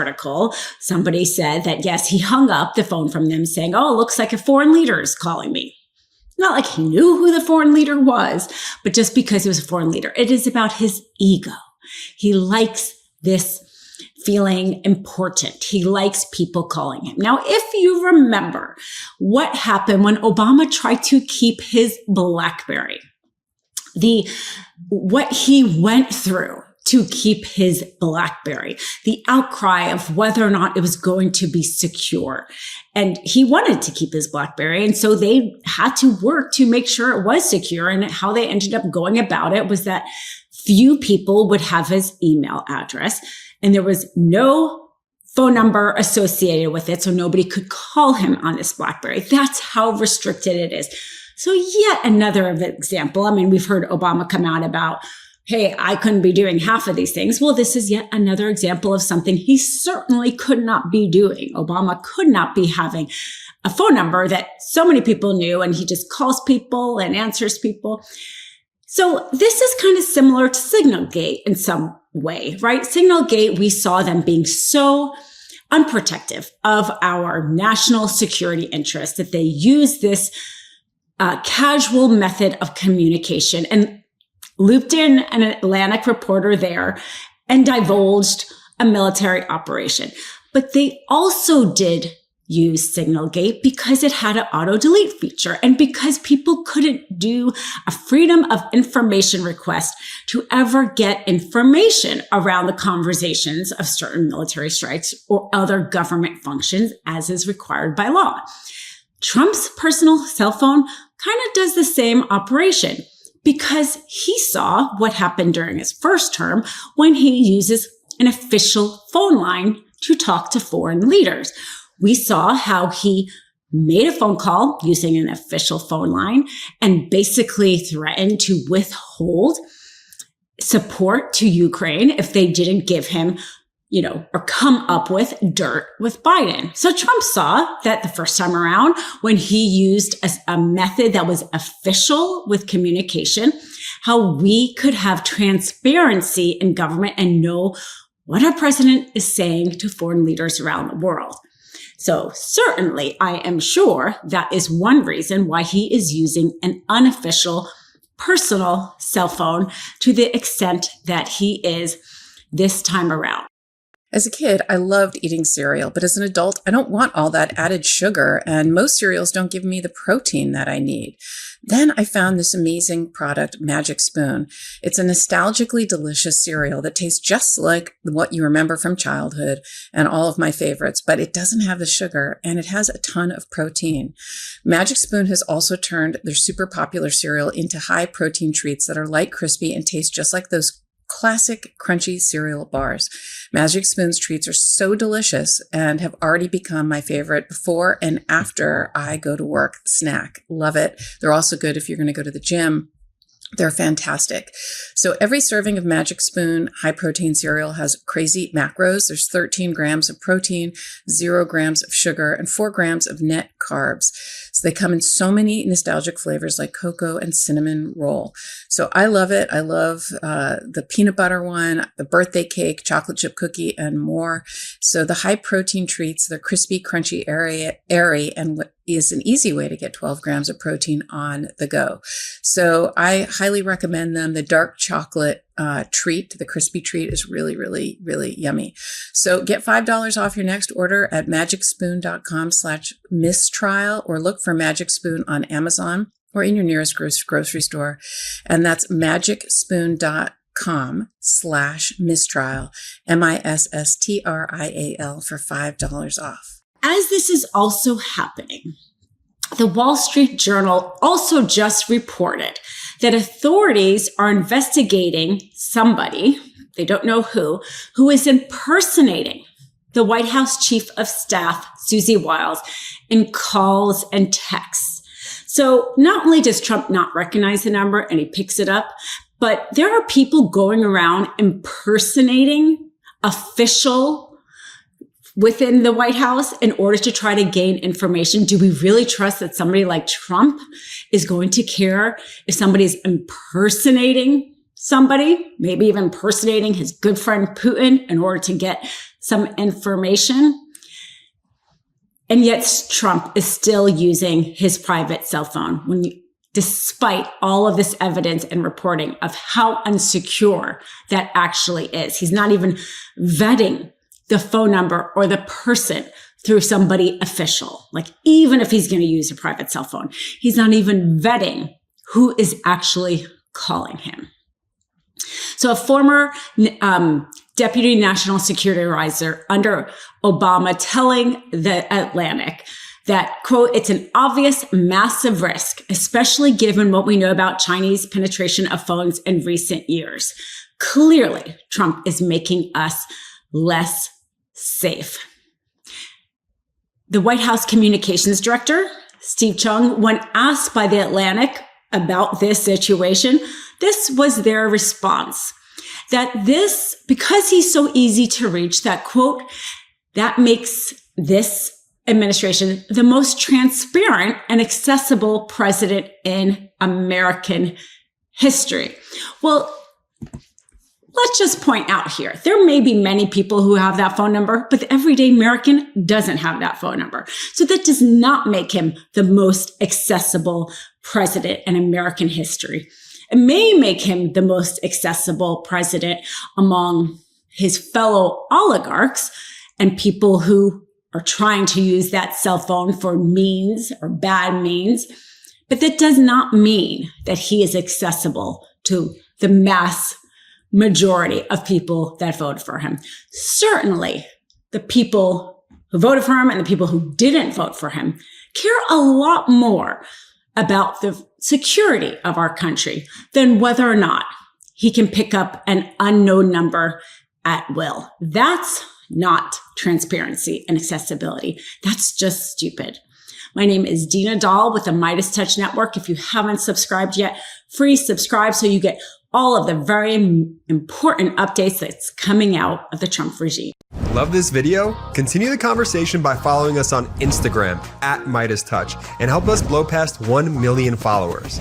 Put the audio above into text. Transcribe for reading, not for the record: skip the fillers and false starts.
article, somebody said that, yes, he hung up the phone from them saying, oh, it looks like a foreign leader is calling me. Not like he knew who the foreign leader was, but just because he was a foreign leader. It is about his ego. He likes this feeling important. He likes people calling him. Now, if you remember what happened when Obama tried to keep his BlackBerry, what he went through to keep his BlackBerry, the outcry of whether or not it was going to be secure. And he wanted to keep his BlackBerry. And so they had to work to make sure it was secure. And how they ended up going about it was that few people would have his email address, and there was no phone number associated with it. So nobody could call him on this BlackBerry. That's how restricted it is. So yet another example. I mean, we've heard Obama come out about, hey, I couldn't be doing half of these things. Well, this is yet another example of something he certainly could not be doing. Obama could not be having a phone number that so many people knew, and he just calls people and answers people. So this is kind of similar to Signalgate in some way, right? Signalgate, we saw them being so unprotective of our national security interests that they use this casual method of communication and looped in an Atlantic reporter there and divulged a military operation. But they also did use Signalgate because it had an auto delete feature and because people couldn't do a freedom of information request to ever get information around the conversations of certain military strikes or other government functions as is required by law. Trump's personal cell phone kind of does the same operation because he saw what happened during his first term when he uses an official phone line to talk to foreign leaders. We saw how he made a phone call using an official phone line and basically threatened to withhold support to Ukraine if they didn't give him, or come up with dirt with Biden. So Trump saw that the first time around when he used a method that was official with communication, how we could have transparency in government and know what our president is saying to foreign leaders around the world. So certainly, I am sure that is one reason why he is using an unofficial personal cell phone to the extent that he is this time around. As a kid, I loved eating cereal, but as an adult, I don't want all that added sugar, and most cereals don't give me the protein that I need. Then I found this amazing product, Magic Spoon. It's a nostalgically delicious cereal that tastes just like what you remember from childhood and all of my favorites, but it doesn't have the sugar and it has a ton of protein. Magic Spoon has also turned their super popular cereal into high protein treats that are light, crispy, and taste just like those classic crunchy cereal bars. Magic Spoon's treats are so delicious and have already become my favorite before and after I go to work snack. Love it. They're also good if you're going to go to the gym. They're fantastic. So every serving of Magic Spoon high protein cereal has crazy macros. There's 13 grams of protein, 0 grams of sugar, and 4 grams of net carbs. So they come in so many nostalgic flavors like cocoa and cinnamon roll. So I love it. I love the peanut butter one, the birthday cake, chocolate chip cookie, and more. So the high protein treats, they're crispy, crunchy, airy, and what is an easy way to get 12 grams of protein on the go. So I highly recommend them. The dark chocolate treat, the crispy treat, is really, really, really yummy. So get $5 off your next order at magicspoon.com/mistrial or look for Magic Spoon on Amazon or in your nearest grocery store. And that's magicspoon.com/mistrial, MISSTRIAL, for $5 off. As this is also happening, the Wall Street Journal also just reported that authorities are investigating somebody, they don't know who is impersonating the White House Chief of Staff, Susie Wiles, in calls and texts. So not only does Trump not recognize the number and he picks it up, but there are people going around impersonating official within the White House in order to try to gain information. Do we really trust that somebody like Trump is going to care if somebody's impersonating somebody, maybe even impersonating his good friend Putin in order to get some information. And yet Trump is still using his private cell phone despite all of this evidence and reporting of how unsecure that actually is. He's not even vetting the phone number or the person through somebody official. Like, even if he's going to use a private cell phone, he's not even vetting who is actually calling him. So a former deputy national security advisor under Obama telling The Atlantic that, quote, it's an obvious massive risk, especially given what we know about Chinese penetration of phones in recent years. Clearly, Trump is making us less safe. The White House communications director, Steve Chung, when asked by The Atlantic about this situation, this was their response. That because he's so easy to reach, that, quote, that makes this administration the most transparent and accessible president in American history. Well, let's just point out here, there may be many people who have that phone number, but the everyday American doesn't have that phone number. So that does not make him the most accessible president in American history. It may make him the most accessible president among his fellow oligarchs and people who are trying to use that cell phone for means or bad means. But that does not mean that he is accessible to the mass majority of people that voted for him. Certainly, the people who voted for him and the people who didn't vote for him care a lot more about the security of our country than whether or not he can pick up an unknown number at will. That's not transparency and accessibility. That's just stupid. My name is Dina Dahl with the MeidasTouch Network. If you haven't subscribed yet, please subscribe so you get all of the very important updates that's coming out of the Trump regime. Love this video? Continue the conversation by following us on Instagram @MeidasTouch and help us blow past 1 million followers.